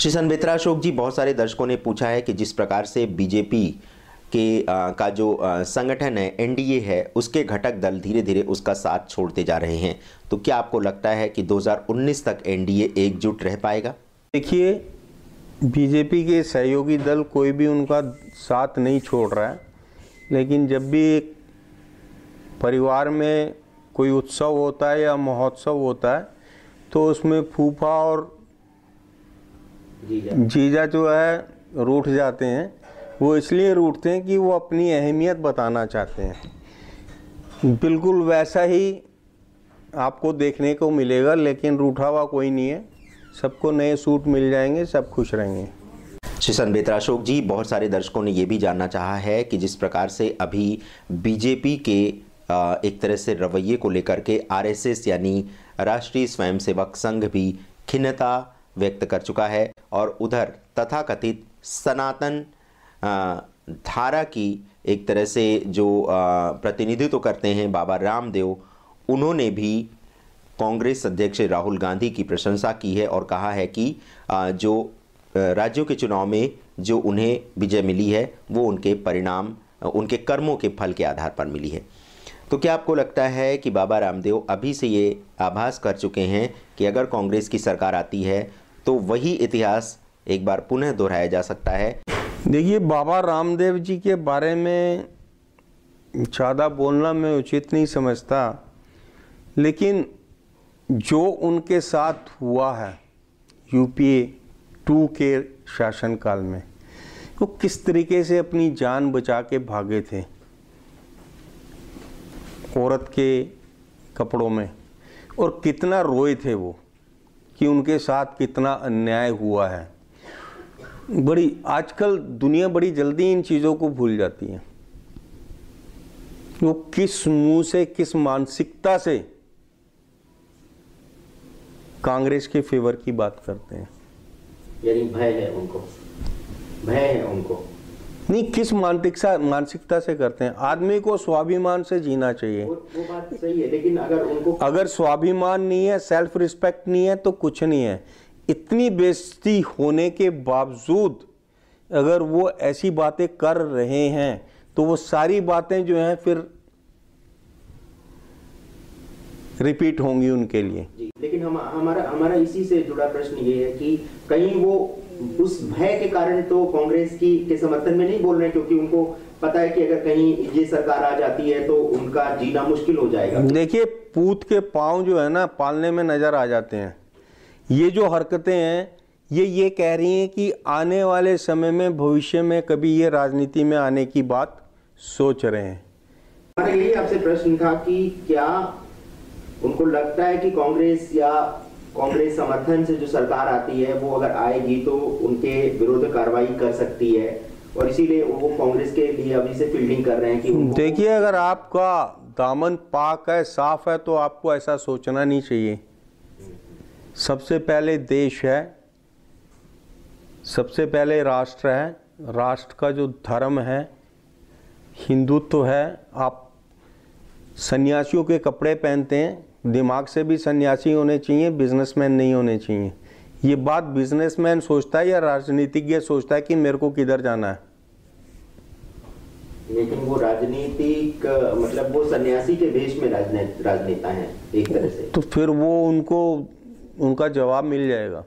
श्री संबित्रा अशोक जी, बहुत सारे दर्शकों ने पूछा है कि जिस प्रकार से बीजेपी के का जो संगठन है, एनडीए है, उसके घटक दल धीरे धीरे उसका साथ छोड़ते जा रहे हैं, तो क्या आपको लगता है कि 2019 तक एनडीए एकजुट रह पाएगा? देखिए, बीजेपी के सहयोगी दल कोई भी उनका साथ नहीं छोड़ रहा है, लेकिन जब भी एक परिवार में कोई उत्सव होता है या महोत्सव होता है तो उसमें फूफा और जीजा जो है रूठ जाते हैं। वो इसलिए रूठते हैं कि वो अपनी अहमियत बताना चाहते हैं। बिल्कुल वैसा ही आपको देखने को मिलेगा, लेकिन रूठा हुआ कोई नहीं है। सबको नए सूट मिल जाएंगे, सब खुश रहेंगे। श्री संबित्रा अशोक जी, बहुत सारे दर्शकों ने ये भी जानना चाहा है कि जिस प्रकार से अभी बीजेपी के एक तरह से रवैये को लेकर के आरएसएस यानी राष्ट्रीय स्वयंसेवक संघ भी खिन्नता व्यक्त कर चुका है, और उधर तथाकथित सनातन धारा की एक तरह से जो प्रतिनिधित्व करते हैं बाबा रामदेव, उन्होंने भी कांग्रेस अध्यक्ष राहुल गांधी की प्रशंसा की है और कहा है कि जो राज्यों के चुनाव में जो उन्हें विजय मिली है वो उनके परिणाम, उनके कर्मों के फल के आधार पर मिली है। तो क्या आपको लगता है कि बाबा रामदेव अभी से ये आभास कर चुके हैं कि अगर कांग्रेस की सरकार आती है तो वही इतिहास एक बार पुनः दोहराया जा सकता है? देखिए, बाबा रामदेव जी के बारे में ज़्यादा बोलना मैं उचित नहीं समझता, लेकिन जो उनके साथ हुआ है यूपीए 2 के शासनकाल में, वो किस तरीके से अपनी जान बचा के भागे थे औरत के कपड़ों में, और कितना रोए थे वो कि उनके साथ कितना अन्याय हुआ है। आजकल दुनिया बड़ी जल्दी इन चीज़ों को भूल जाती है। वो किस मुंह से, किस मानसिकता से कांग्रेस के फेवर की बात करते हैं। यानी भय है उनको, भय है उनको नहीं, किस मानसिकता से करते हैं। आदमी को स्वाभिमान से जीना चाहिए। वो बात सही है, लेकिन अगर स्वाभिमान नहीं है, सेल्फ रिस्पेक्ट नहीं है तो कुछ नहीं है। इतनी बेइज्जती होने के बावजूद अगर वो ऐसी बातें कर रहे हैं तो वो सारी बातें जो हैं फिर रिपीट होंगी उनके लिए। लेकिन हमारा इसी से जुड़ा प्रश्न ये है कि कहीं वो उस भय के कारण तो कांग्रेस के समर्थन में नहीं बोल रहे हैं, क्योंकि उनको पता है कि अगर कहीं ये सरकार आ जाती है तो उनका जीना मुश्किल हो जाएगा। देखिए, पूत के पांव जो है ना पालने में नजर आ जाते हैं। ये जो हरकतें हैं ये कह रही हैं कि आने वाले समय में, भविष्य में कभी ये राजनीति में आने की बात सोच रहे हैं। हमारा यही आपसे प्रश्न था कि क्या उनको लगता है कि कांग्रेस समर्थन से जो सरकार आती है वो अगर आएगी तो उनके विरुद्ध कार्रवाई कर सकती है, और इसीलिए वो कांग्रेस के लिए अभी से फील्डिंग कर रहे हैं कि देखिए, अगर आपका दामन पाक है, साफ है, तो आपको ऐसा सोचना नहीं चाहिए। सबसे पहले देश है, सबसे पहले राष्ट्र है। राष्ट्र का जो धर्म है, हिंदुत्व है। आप सन्यासियों के कपड़े पहनते हैं, दिमाग से भी सन्यासी होने चाहिए, बिजनेसमैन नहीं होने चाहिए। ये बात बिजनेसमैन सोचता है या राजनीतिज्ञ सोचता है कि मेरे को किधर जाना है? लेकिन वो राजनीतिक मतलब वो सन्यासी के भेष में राजनेता हैं एक तरह से, तो फिर वो उनका जवाब मिल जाएगा।